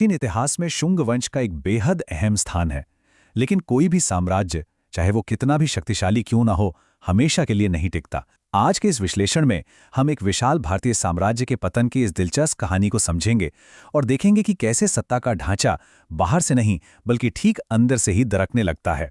इन इतिहास में शुंग वंश का एक बेहद अहम स्थान है। लेकिन कोई भी साम्राज्य, चाहे वो कितना भी शक्तिशाली क्यों ना हो, हमेशा के लिए नहीं टिकता। आज के इस विश्लेषण में हम एक विशाल भारतीय साम्राज्य के पतन की इस दिलचस्प कहानी को समझेंगे और देखेंगे कि कैसे सत्ता का ढांचा बाहर से नहीं बल्कि ठीक अंदर से ही दरकने लगता है।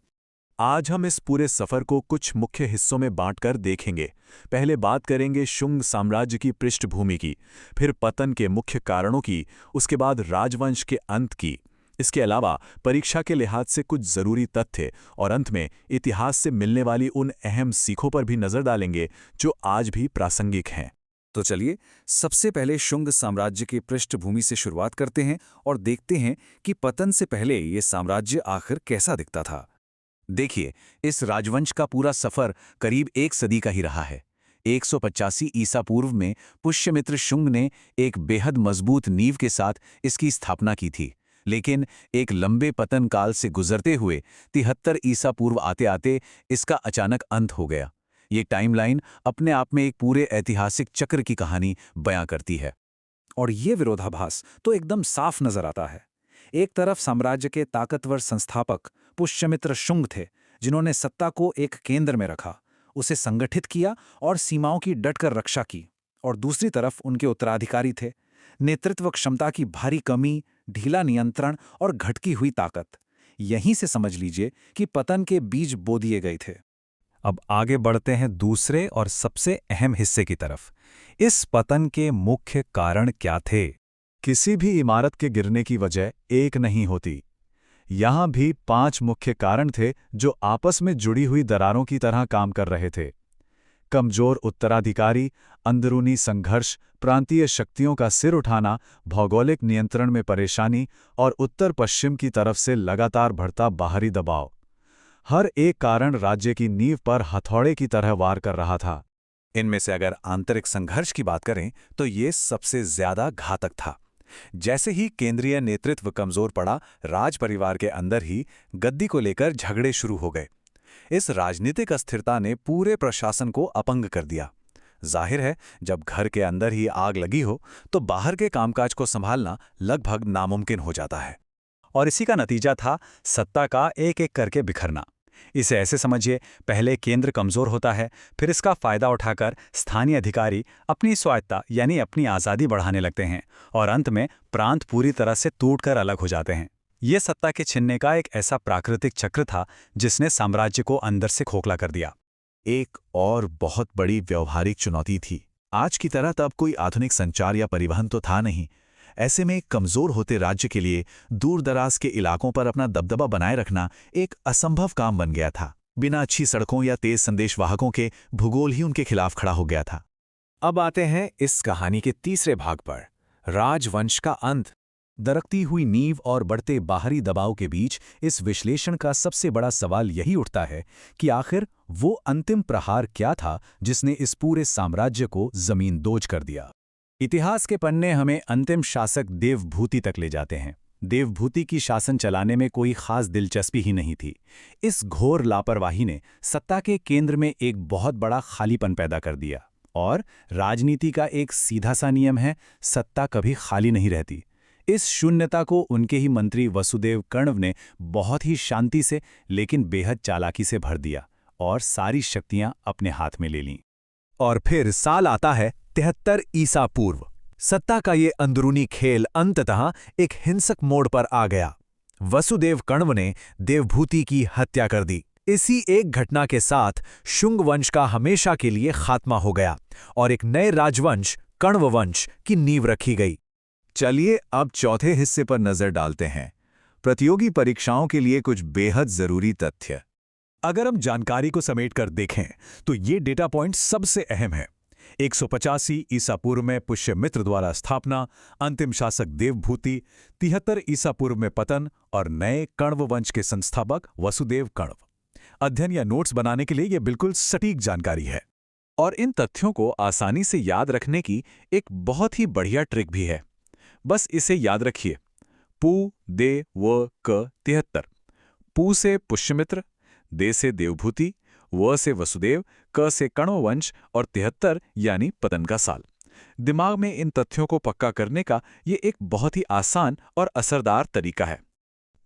आज हम इस पूरे सफर को कुछ मुख्य हिस्सों में बांटकर देखेंगे। पहले बात करेंगे शुंग साम्राज्य की पृष्ठभूमि की, फिर पतन के मुख्य कारणों की, उसके बाद राजवंश के अंत की। इसके अलावा परीक्षा के लिहाज से कुछ जरूरी तथ्य और अंत में इतिहास से मिलने वाली उन अहम सीखों पर भी नजर डालेंगे जो आज भी प्रासंगिक हैं। तो चलिए सबसे पहले शुंग साम्राज्य की पृष्ठभूमि से शुरुआत करते हैं और देखते हैं कि पतन से पहले ये साम्राज्य आखिर कैसा दिखता था। देखिए, इस राजवंश का पूरा सफर करीब एक सदी का ही रहा है। 185 ईसा पूर्व में पुष्यमित्र शुंग ने एक बेहद मजबूत नींव के साथ इसकी स्थापना की थी। लेकिन एक लंबे पतन काल से गुजरते हुए 73 ईसा पूर्व आते आते इसका अचानक अंत हो गया। ये टाइमलाइन अपने आप में एक पूरे ऐतिहासिक चक्र की कहानी बयां करती है। और ये विरोधाभास तो एकदम साफ नजर आता है। एक तरफ साम्राज्य के ताकतवर संस्थापक पुष्यमित्र शुंग थे, जिन्होंने सत्ता को एक केंद्र में रखा, उसे संगठित किया और सीमाओं की डटकर रक्षा की। और दूसरी तरफ उनके उत्तराधिकारी थे, नेतृत्व क्षमता की भारी कमी, ढीला नियंत्रण और घटती हुई ताकत। यहीं से समझ लीजिए कि पतन के बीज बो दिए गए थे। अब आगे बढ़ते हैं दूसरे और सबसे अहम हिस्से की तरफ। इस पतन के मुख्य कारण क्या थे? किसी भी इमारत के गिरने की वजह एक नहीं होती। यहां भी 5 मुख्य कारण थे जो आपस में जुड़ी हुई दरारों की तरह काम कर रहे थे। कमजोर उत्तराधिकारी, अंदरूनी संघर्ष, प्रांतीय शक्तियों का सिर उठाना, भौगोलिक नियंत्रण में परेशानी और उत्तर पश्चिम की तरफ से लगातार बढ़ता बाहरी दबाव। हर एक कारण राज्य की नींव पर हथौड़े की तरह वार कर रहा था। इनमें से अगर आंतरिक संघर्ष की बात करें तो ये सबसे ज्यादा घातक था। जैसे ही केंद्रीय नेतृत्व कमजोर पड़ा, राज परिवार के अंदर ही गद्दी को लेकर झगड़े शुरू हो गए। इस राजनीतिक अस्थिरता ने पूरे प्रशासन को अपंग कर दिया। जाहिर है, जब घर के अंदर ही आग लगी हो तो बाहर के कामकाज को संभालना लगभग नामुमकिन हो जाता है। और इसी का नतीजा था सत्ता का एक एक करके बिखरना। इसे ऐसे समझिए, पहले केंद्र कमजोर होता है, फिर इसका फायदा उठाकर स्थानीय अधिकारी अपनी स्वायत्ता यानी अपनी आज़ादी बढ़ाने लगते हैं और अंत में प्रांत पूरी तरह से टूटकर अलग हो जाते हैं। ये सत्ता के छिनने का एक ऐसा प्राकृतिक चक्र था जिसने साम्राज्य को अंदर से खोखला कर दिया। एक और बहुत बड़ी व्यवहारिक चुनौती थी। आज की तरह तब कोई आधुनिक संचार या परिवहन तो था नहीं। ऐसे में एक कमजोर होते राज्य के लिए दूर दराज के इलाकों पर अपना दबदबा बनाए रखना एक असंभव काम बन गया था। बिना अच्छी सड़कों या तेज संदेशवाहकों के भूगोल ही उनके खिलाफ खड़ा हो गया था। अब आते हैं इस कहानी के तीसरे भाग पर, राजवंश का अंत। दरकती हुई नींव और बढ़ते बाहरी दबाव के बीच इस विश्लेषण का सबसे बड़ा सवाल यही उठता है कि आखिर वो अंतिम प्रहार क्या था जिसने इस पूरे साम्राज्य को जमींदोज कर दिया। इतिहास के पन्ने हमें अंतिम शासक देवभूति तक ले जाते हैं। देवभूति की शासन चलाने में कोई खास दिलचस्पी ही नहीं थी। इस घोर लापरवाही ने सत्ता के केंद्र में एक बहुत बड़ा खालीपन पैदा कर दिया। और राजनीति का एक सीधा सा नियम है, सत्ता कभी खाली नहीं रहती। इस शून्यता को उनके ही मंत्री वसुदेव कण्व ने बहुत ही शांति से लेकिन बेहद चालाकी से भर दिया और सारी शक्तियां अपने हाथ में ले लीं। और फिर साल आता है 73 ईसा पूर्व। सत्ता का ये अंदरूनी खेल अंततः एक हिंसक मोड़ पर आ गया। वसुदेव कण्व ने देवभूति की हत्या कर दी। इसी एक घटना के साथ शुंग वंश का हमेशा के लिए खात्मा हो गया और एक नए राजवंश कण्व वंश की नींव रखी गई। चलिए अब चौथे हिस्से पर नजर डालते हैं, प्रतियोगी परीक्षाओं के लिए कुछ बेहद जरूरी तथ्य। अगर हम जानकारी को समेटकर देखें तो ये डेटा पॉइंट सबसे अहम है। 185 ईसा पूर्व में पुष्यमित्र द्वारा स्थापना, अंतिम शासक देवभूति, 73 ईसा पूर्व में पतन और नए कण्व वंश के संस्थापक वसुदेव कण्व। अध्ययन या नोट्स बनाने के लिए यह बिल्कुल सटीक जानकारी है। और इन तथ्यों को आसानी से याद रखने की एक बहुत ही बढ़िया ट्रिक भी है। बस इसे याद रखिए, पू, दे, व, क, 73। पू से पुष्यमित्र, दे से देवभूति, व से वसुदेव, क से कण्व वंश और 73 यानी पतन का साल। दिमाग में इन तथ्यों को पक्का करने का ये एक बहुत ही आसान और असरदार तरीका है।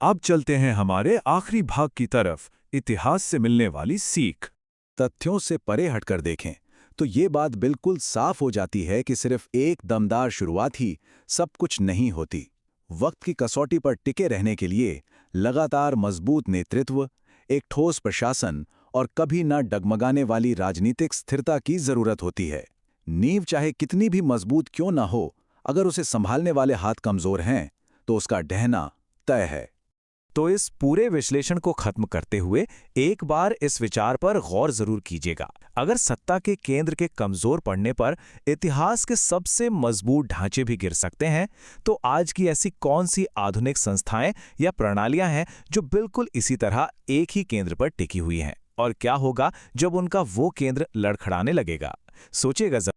अब चलते हैं हमारे आखिरी भाग की तरफ, इतिहास से मिलने वाली सीख। तथ्यों से परे हटकर देखें तो ये बात बिल्कुल साफ हो जाती है कि सिर्फ एक दमदार शुरुआत ही सब कुछ नहीं होती। वक्त की कसौटी पर टिके रहने के लिए लगातार मजबूत नेतृत्व, एक ठोस प्रशासन और कभी न डगमगाने वाली राजनीतिक स्थिरता की जरूरत होती है। नींव चाहे कितनी भी मजबूत क्यों न हो, अगर उसे संभालने वाले हाथ कमजोर हैं तो उसका ढहना तय है। तो इस पूरे विश्लेषण को खत्म करते हुए एक बार इस विचार पर गौर जरूर कीजिएगा, अगर सत्ता के केंद्र के कमजोर पड़ने पर इतिहास के सबसे मजबूत ढांचे भी गिर सकते हैं, तो आज की ऐसी कौन सी आधुनिक संस्थाएं या प्रणालियां हैं जो बिल्कुल इसी तरह एक ही केंद्र पर टिकी हुई हैं, और क्या होगा जब उनका वो केंद्र लड़खड़ाने लगेगा? सोचिएगा।